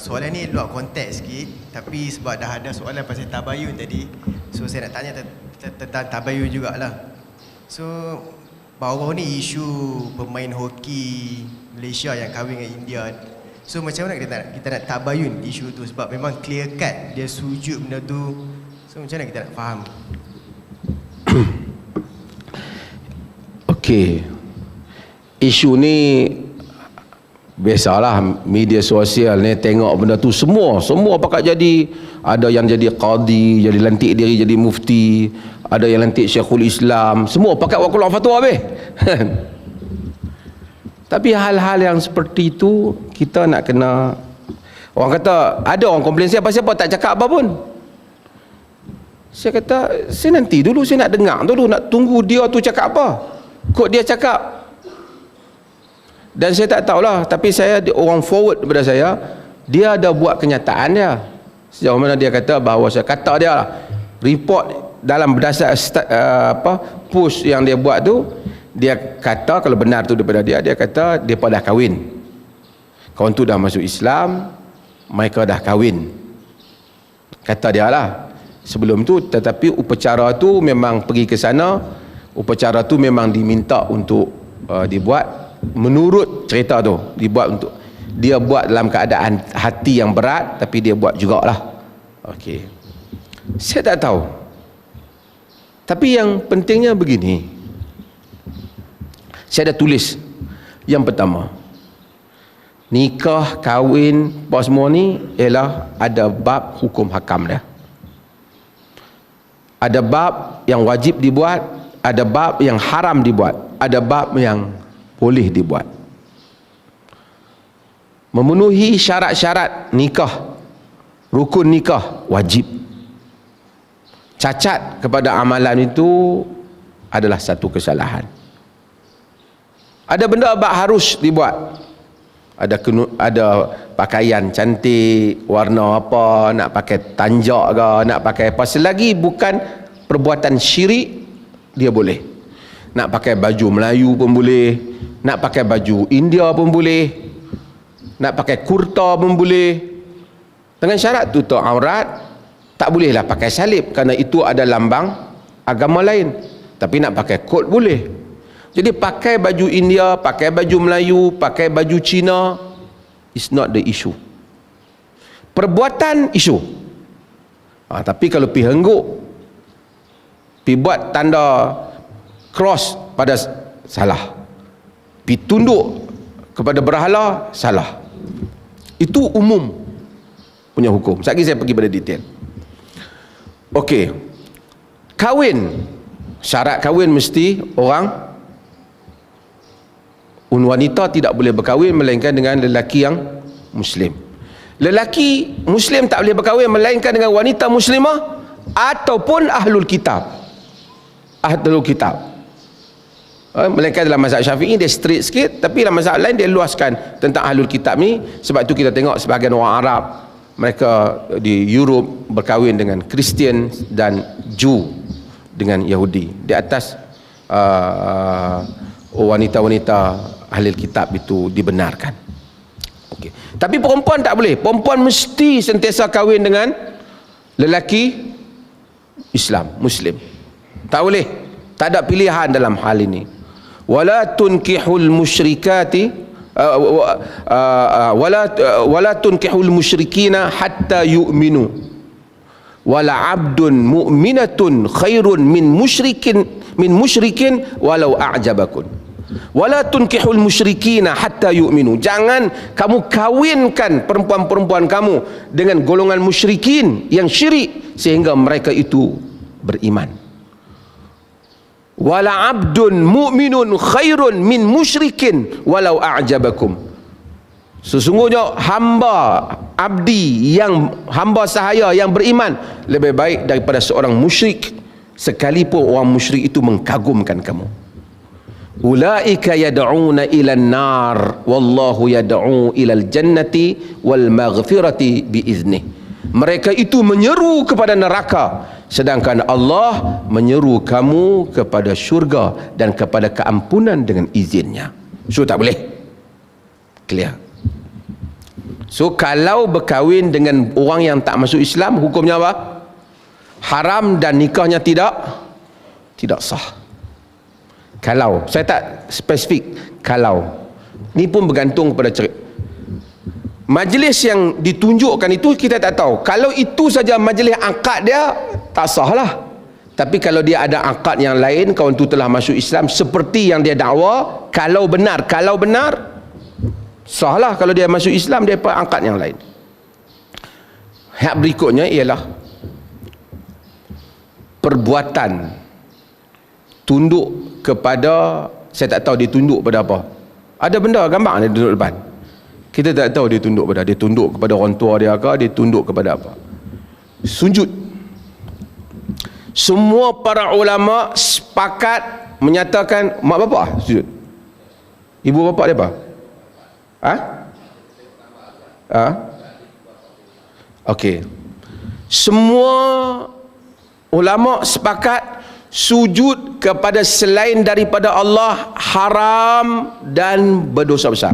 soalan ni luar konteks sikit, tapi sebab dah ada soalan pasal tabayun tadi, so saya nak tanya tentang tabayun jugalah. So baru-baru ni isu pemain hoki Malaysia yang kahwin dengan India. So macam mana kita nak tabayun isu tu, sebab memang clear cut dia sujud benda tu. So macam mana kita nak faham? Okey. Isu ni biasalah, media sosial ni tengok benda tu semua pakat jadi. Ada yang jadi qadi, jadi lantik diri jadi mufti, ada yang lantik Syekhul Islam, semua pakat buat keluar fatwa habis. Tapi hal-hal yang seperti itu kita nak kena, orang kata ada orang komplain siapa-siapa tak cakap apa pun. Saya kata saya nanti dulu, saya nak dengar dulu, nak tunggu dia tu cakap apa. Kok dia cakap. Dan saya tak tahulah, tapi orang forward kepada saya, dia ada buat kenyataan dia. Sejauh mana dia kata bahawa saya kata dia lah, report dalam berdasar post yang dia buat tu, dia kata kalau benar tu daripada dia kata mereka dah kahwin. Kawan tu dah masuk Islam, mereka dah kahwin. Kata dia lah. Sebelum tu, tetapi upacara tu memang pergi ke sana, upacara tu memang diminta untuk dibuat menurut cerita tu, dia buat dalam keadaan hati yang berat, tapi dia buat jugalah. Okey. Saya tak tahu. Tapi yang pentingnya begini. Saya dah tulis. Yang pertama, nikah, kahwin, apa semua ni ialah ada bab hukum hakam dia. Ada bab yang wajib dibuat, ada bab yang haram dibuat, ada bab yang boleh dibuat. Memenuhi syarat-syarat nikah, rukun nikah wajib. Cacat kepada amalan itu adalah satu kesalahan. Ada benda bab harus dibuat. Ada pakaian cantik, warna apa, nak pakai tanjak ke, nak pakai apa, selagi bukan perbuatan syirik, dia boleh. Nak pakai baju Melayu pun boleh, nak pakai baju India pun boleh, nak pakai kurta pun boleh, dengan syarat tutup aurat. Tak bolehlah pakai salib, kerana itu ada lambang agama lain. Tapi nak pakai kot boleh. Jadi pakai baju India, pakai baju Melayu, pakai baju Cina, is not the issue. Perbuatan isu. Tapi kalau pi hengguk, pi buat tanda cross pada salah, pi tunduk kepada berhala salah. Itu umum punya hukum. Sekali saya pergi pada detail. Okey. Kahwin, syarat kahwin mesti wanita tidak boleh berkahwin melainkan dengan lelaki yang muslim. Lelaki muslim tak boleh berkahwin melainkan dengan wanita muslimah ataupun ahlul kitab. Ahlul kitab. Melainkan dalam mazhab Syafi'i dia straight sikit, tapi dalam mazhab lain dia luaskan tentang ahlul kitab ni. Sebab tu kita tengok sebahagian orang Arab, mereka di Europe berkahwin dengan Kristian dan Jew dengan Yahudi di atas wanita-wanita ahli kitab itu dibenarkan. Okey. Tapi perempuan tak boleh. Perempuan mesti sentiasa kahwin dengan lelaki Islam, Muslim. Tak boleh. Tak ada pilihan dalam hal ini. Wala tunkihul musyrikati wala tunkihul musyrikina hatta yu'minu wala abdun mu'minatun khairun min musyrikin walau a'jabakun. Wala tunkihul musyrikina hatta yu'minu. Jangan kamu kawinkan perempuan-perempuan kamu dengan golongan musyrikin yang syirik sehingga mereka itu beriman. Wala abdun mu'minun khairun min musyrikin walau a'jabakum. Sesungguhnya hamba abdi yang hamba sahaya yang beriman lebih baik daripada seorang musyrik sekalipun orang musyrik itu mengkagumkan kamu. Ulaika yad'una ila an-nar wallahu yad'u ila al-jannati wal maghfirati biiznih. Mereka itu menyeru kepada neraka, sedangkan Allah menyeru kamu kepada syurga dan kepada keampunan dengan izinnya. So tak boleh. Clear. So kalau berkahwin dengan orang yang tak masuk Islam, hukumnya apa? Haram dan nikahnya tidak sah. Kalau, saya tak spesifik, kalau. Ni pun bergantung kepada cerita. Majlis yang ditunjukkan itu kita tak tahu. Kalau itu saja majlis akad dia, tak sah lah. Tapi kalau dia ada akad yang lain, kawan tu telah masuk Islam seperti yang dia dakwa, kalau benar, sah lah. Kalau dia masuk Islam, dia dapat akad yang lain. Hak berikutnya ialah perbuatan tunduk kepada, saya tak tahu dia tunduk pada apa. Ada benda gambar dia duduk depan, kita tak tahu dia tunduk pada, dia tunduk kepada orang tua dia ke, dia tunduk kepada apa. Sujud, semua para ulama sepakat menyatakan mak bapak sujud. Ibu bapak dia apa? Okey, semua ulama sepakat sujud kepada selain daripada Allah haram dan berdosa besar.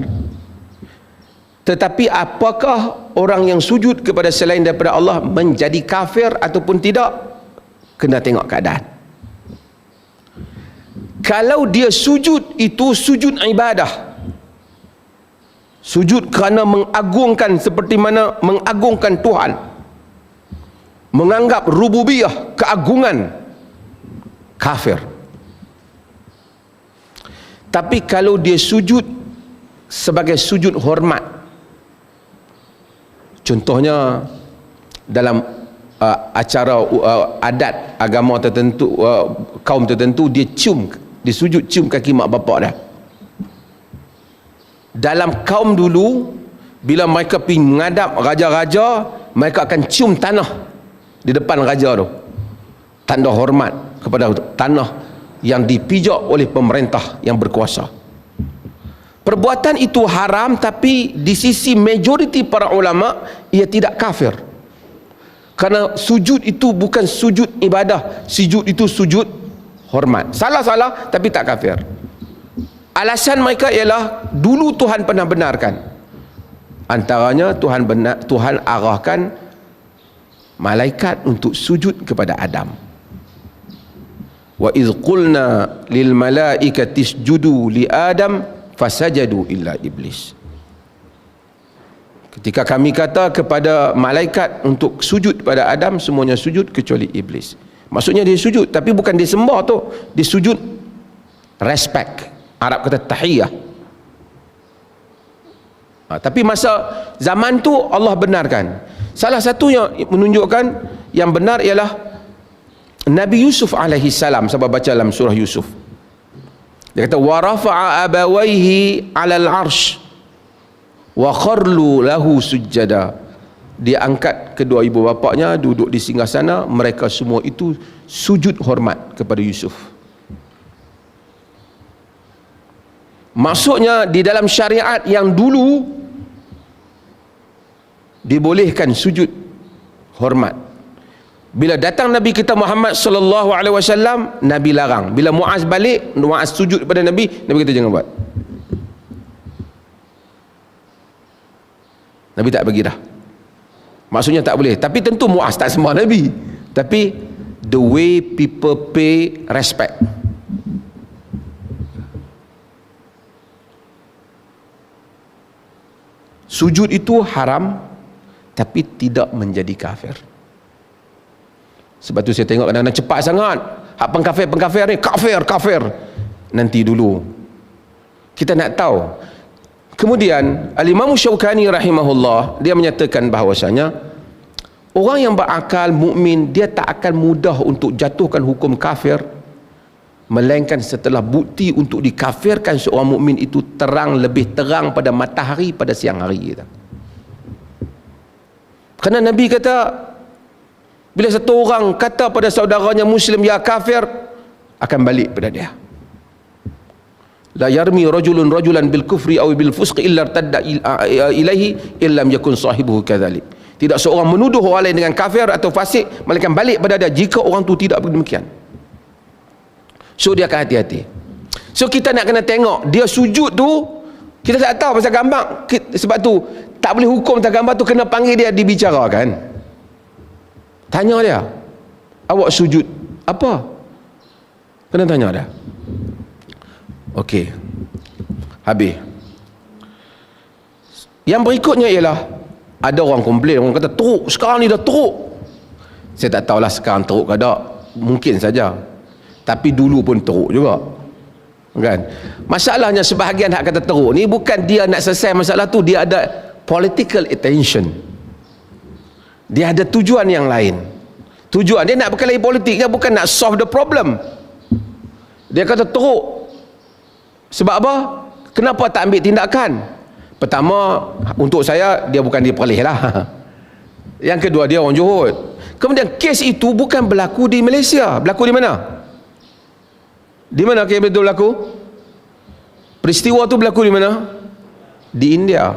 Tetapi apakah orang yang sujud kepada selain daripada Allah menjadi kafir ataupun tidak? Kena tengok keadaan. Kalau dia sujud itu sujud ibadah, sujud kerana mengagungkan, seperti mana mengagungkan Tuhan, menganggap rububiyah, keagungan, kafir. Tapi kalau dia sujud sebagai sujud hormat, contohnya dalam acara adat agama tertentu, kaum tertentu, dia sujud cium kaki mak bapak dia. Dalam kaum dulu, bila mereka pergi menghadap raja-raja, mereka akan cium tanah di depan raja tu, tanda hormat kepada tanah yang dipijak oleh pemerintah yang berkuasa. Perbuatan itu haram, tapi di sisi majoriti para ulama ia tidak kafir, kerana sujud itu bukan sujud ibadah, sujud itu sujud hormat. Salah tapi tak kafir. Alasan mereka ialah dulu Tuhan pernah benarkan, antaranya Tuhan arahkan malaikat untuk sujud kepada Adam. Wa idh qulna lil malaikati isjudu li Adam fasajadu illa iblis. Ketika kami kata kepada malaikat untuk sujud pada Adam, semuanya sujud kecuali iblis. Maksudnya dia sujud, tapi bukan dia sembah tu, dia sujud respect. Arab kata tahiyah. Tapi masa zaman tu Allah benarkan. Salah satu yang menunjukkan yang benar ialah Nabi Yusuf alaihi salam. Sebab baca dalam surah Yusuf, dia kata wa rafa'a abawaihi 'alal 'arsy wa kharlu lahu sujada. Dia angkat kedua ibu bapaknya duduk di singgasana, mereka semua itu sujud hormat kepada Yusuf. Maksudnya di dalam syariat yang dulu dibolehkan sujud hormat. Bila datang Nabi kita Muhammad sallallahu alaihi wasallam, Nabi larang. Bila Muaz balik, Muaz sujud kepada Nabi, Nabi kata jangan buat. Nabi tak bagi dah. Maksudnya tak boleh. Tapi tentu Muaz tak sembah Nabi, tapi the way people pay respect. Sujud itu haram, tapi tidak menjadi kafir. Sebab tu saya tengok kadang-kadang cepat sangat, hak pengkafir ni kafir. Nanti dulu kita nak tahu. Kemudian Al-Imam Syaukani rahimahullah, dia menyatakan bahawasanya orang yang berakal mukmin, dia tak akan mudah untuk jatuhkan hukum kafir, melainkan setelah bukti untuk dikafirkan seorang mukmin itu lebih terang pada matahari pada siang hari kita. Kerana Nabi kata, bila satu orang kata pada saudaranya Muslim ya kafir, akan balik pada dia. La yarmi rajulun rajulan bil kufri aw bil fusqi illa irtadda ilaihi illam yakun sahibuhu kadzalik. Tidak seorang menuduh orang lain dengan kafir atau fasik, melainkan balik pada dia jika orang tu tidak demikian. So dia akan hati-hati. So kita nak kena tengok dia sujud tu, kita tak tahu pasal gambar. Sebab tu tak boleh hukum tak gambar tu, kena panggil dia dibicarakan. Tanya dia, awak sujud apa? Kena tanya dia. Okey, habis. Yang berikutnya ialah, ada orang komplain, orang kata teruk, sekarang ni dah teruk. Saya tak tahulah sekarang teruk ke tak, mungkin saja, tapi dulu pun teruk juga, kan? Masalahnya sebahagian hak kata teruk ni bukan dia nak selesai masalah tu, dia ada political attention, dia ada tujuan yang lain. Tujuan dia nak berkelahi politik, dia bukan nak solve the problem. Dia kata teruk sebab apa? Kenapa tak ambil tindakan? Pertama, untuk saya dia bukan dia perleh lah. Yang kedua, dia orang Johor. Kemudian kes itu bukan berlaku di Malaysia. Berlaku di mana? Di mana kes itu berlaku? Peristiwa itu berlaku di mana? Di India.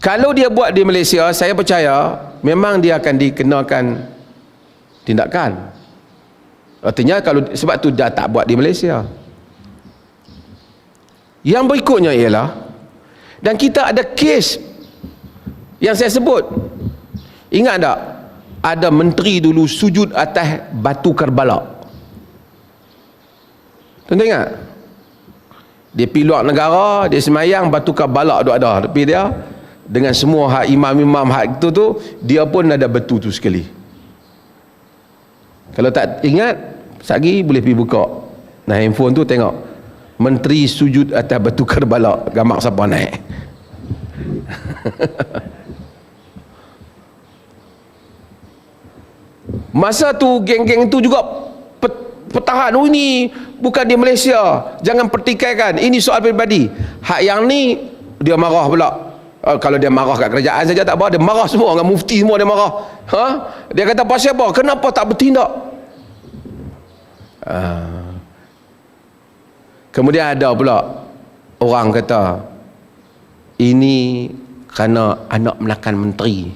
Kalau dia buat di Malaysia, saya percaya memang dia akan dikenakan tindakan. Artinya kalau sebab tu dah tak buat di Malaysia. Yang berikutnya ialah, dan kita ada kes yang saya sebut, ingat tak? Ada menteri dulu sujud atas batu Karbala. Tuan ingat? Dia pergi luar negara, dia semayang, batu Karbala tu ada tepi dia, dengan semua hak imam-imam hak itu tu, dia pun ada batu tu sekali. Kalau tak ingat, sekali boleh pergi buka nah handphone tu, tengok menteri sujud atas batu Karbala, gambar siapa naik. Masa tu geng-geng itu juga pertahan, oh ini bukan di Malaysia, jangan pertikaikan, ini soal peribadi. Hak yang ni dia marah pula. Kalau dia marah kat kerajaan saja tak apa, dia marah semua dengan mufti semua, dia marah. Dia kata pasal apa? Kenapa tak bertindak? Kemudian ada pula orang kata ini kerana anak menakan menteri.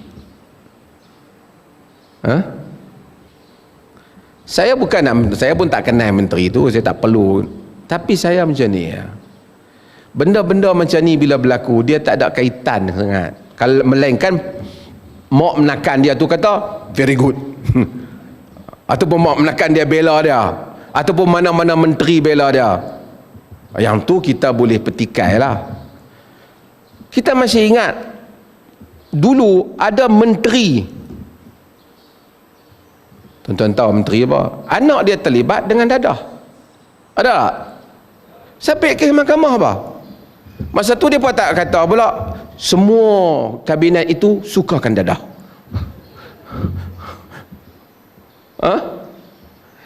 Saya pun tak kenal menteri itu, saya tak perlu, tapi saya macam ni ya. Benda-benda macam ni bila berlaku, dia tak ada kaitan sangat. Kalau melainkan mak menakan dia tu kata very good. Ataupun mak menakan dia bela dia, ataupun mana-mana menteri bela dia. Yang tu kita boleh petikai lah. Kita masih ingat dulu ada menteri, tuan-tuan tahu menteri apa? Anak dia terlibat dengan dadah. Ada tak? Sampai ke mahkamah apa? Masa tu dia pun tak kata pula semua kabinet itu sukakan dadah.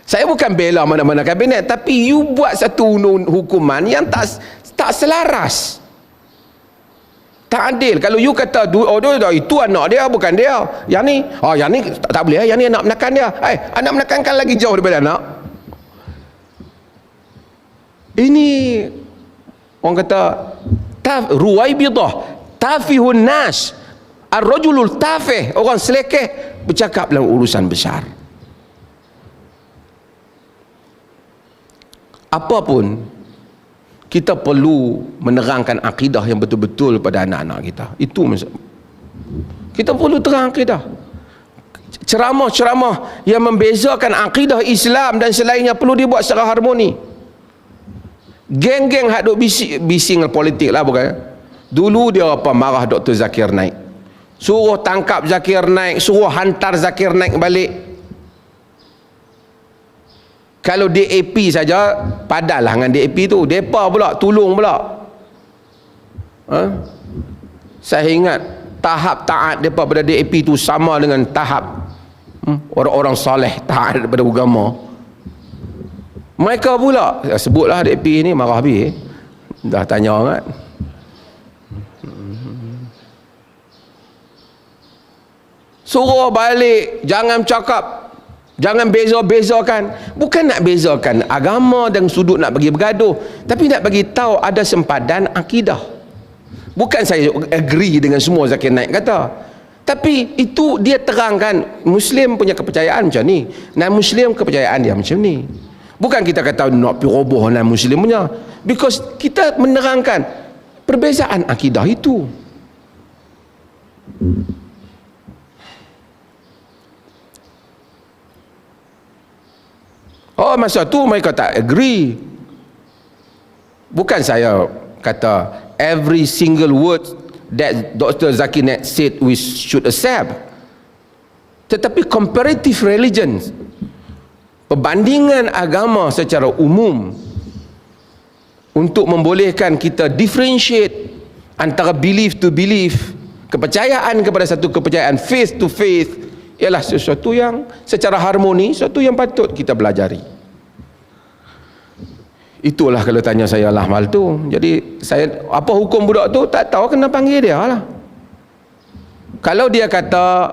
Saya bukan bela mana-mana kabinet, tapi you buat satu hukuman yang tak selaras, tak adil. Kalau you kata itu anak dia, bukan dia, yang ni tak boleh, yang ni anak menakan dia. Anak menakan kan lagi jauh daripada anak. Ini orang kata ruwaibidah, tafihun nas, ar-rajulul tafih, orang selekeh bercakap dalam urusan besar. Apapun, kita perlu menerangkan akidah yang betul-betul pada anak-anak kita. Itu kita perlu terang akidah. Ceramah-ceramah yang membezakan akidah Islam dan selainnya perlu dibuat secara harmoni. Geng-geng hak duk bising politik lah, bukan? Dulu dia marah Dr. Zakir Naik, suruh tangkap Zakir Naik, suruh hantar Zakir Naik balik. Kalau DAP saja padalah dengan DAP tu, depa pula tolong pula. Saya ingat tahap taat depa pada DAP tu sama dengan tahap orang-orang soleh taat daripada agama. Mereka pula sebutlah DAP ni marah habis. Dah tanya kan. Suruh balik, jangan cakap, jangan beza-bezakan. Bukan nak bezakan agama dan sudut nak bagi bergaduh, tapi nak bagi tahu ada sempadan akidah. Bukan saya agree dengan semua Zakir Naik kata, tapi itu dia terangkan Muslim punya kepercayaan macam ni, non-Muslim kepercayaan dia macam ni. Bukan kita kata nak pergi roboh non-Muslim punya, because kita menerangkan perbezaan akidah itu. Oh, masa tu mereka tak agree. Bukan saya kata every single word that Dr. Zakir Naik said we should accept. Tetapi comparative religion, perbandingan agama secara umum, untuk membolehkan kita differentiate antara belief to belief, kepercayaan kepada satu kepercayaan, faith to faith, ialah sesuatu yang secara harmoni, sesuatu yang patut kita pelajari. Itulah kalau tanya saya lah mal tu. Jadi saya, apa hukum budak tu tak tahu, kena panggil dia lah. Kalau dia kata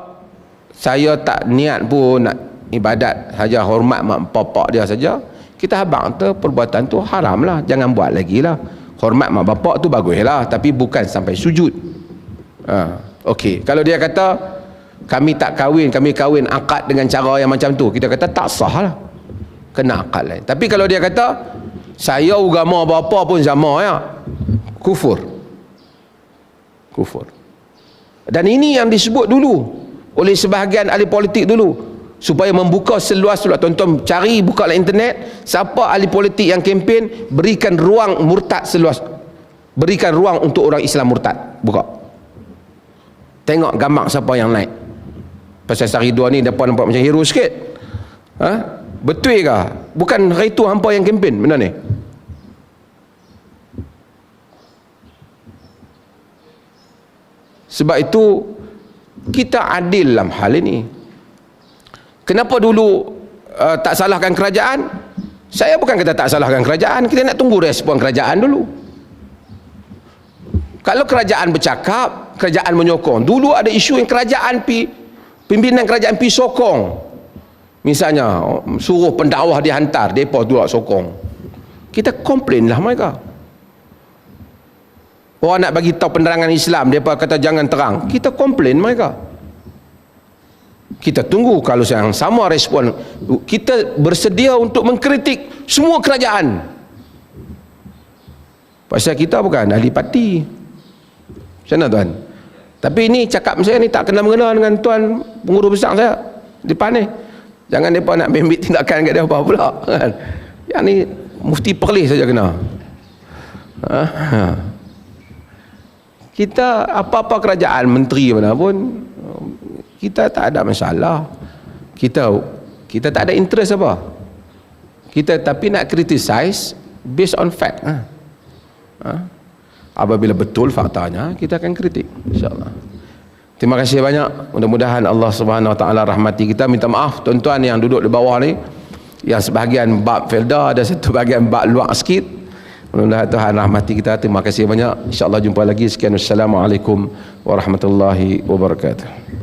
saya tak niat pun nak ibadat, saja hormat mak bapak dia saja, kita habang tu perbuatan tu haram lah, jangan buat lagi lah. Hormat mak bapak tu bagus lah, tapi bukan sampai sujud. Okey, kalau dia kata kami tak kahwin, kami kahwin akad dengan cara yang macam tu, kita kata tak sah lah, kena akad lain. Tapi kalau dia kata saya agama bapa pun sama ya, kufur. Kufur. Dan ini yang disebut dulu oleh sebahagian ahli politik dulu, supaya membuka seluas-luas. Tonton, cari, buka internet, siapa ahli politik yang kempen berikan ruang murtad seluas, berikan ruang untuk orang Islam murtad, buka, tengok gambar siapa yang naik. Pasal sehari dua ni depan nampak macam hero sikit. Betul ke? Bukan hari tu hampa yang kempen benda ni. Sebab itu kita adil dalam hal ini. Kenapa dulu tak salahkan kerajaan? Saya bukan kata tak salahkan kerajaan, kita nak tunggu respon kerajaan dulu. Kalau kerajaan bercakap, kerajaan menyokong. Dulu ada isu yang kerajaan pimpinan kerajaan sokong. Misalnya suruh pendakwah dihantar, depa tu sokong. Kita komplain lah mereka. Orang nak bagi tahu penerangan Islam, depa kata jangan terang, kita komplain mereka. Kita tunggu kalau yang sama respon. Kita bersedia untuk mengkritik semua kerajaan. Pasal kita bukan ahli parti. Macam mana tuan? Tapi ini cakap saya ni tak kena-mengena dengan tuan pengurus besar saya di depan ni. Jangan mereka nak ambil tindakan kat dia apa pula kan? Yang ni mufti Perlis saja kena. Kita apa-apa kerajaan, menteri mana pun, kita tak ada masalah. Kita tak ada interest apa. Kita tapi nak criticize based on fact. Apabila betul faktanya, kita akan kritik, insya-Allah. Terima kasih banyak. Mudah-mudahan Allah Subhanahu Wa Taala rahmati kita. Minta maaf tuan-tuan yang duduk di bawah ni, yang sebahagian bab Felda, ada satu bahagian bab luar sikit. Mudah-mudahan Tuhan rahmati kita. Terima kasih banyak. Insya-Allah jumpa lagi. Sekian, wassalamualaikum warahmatullahi wabarakatuh.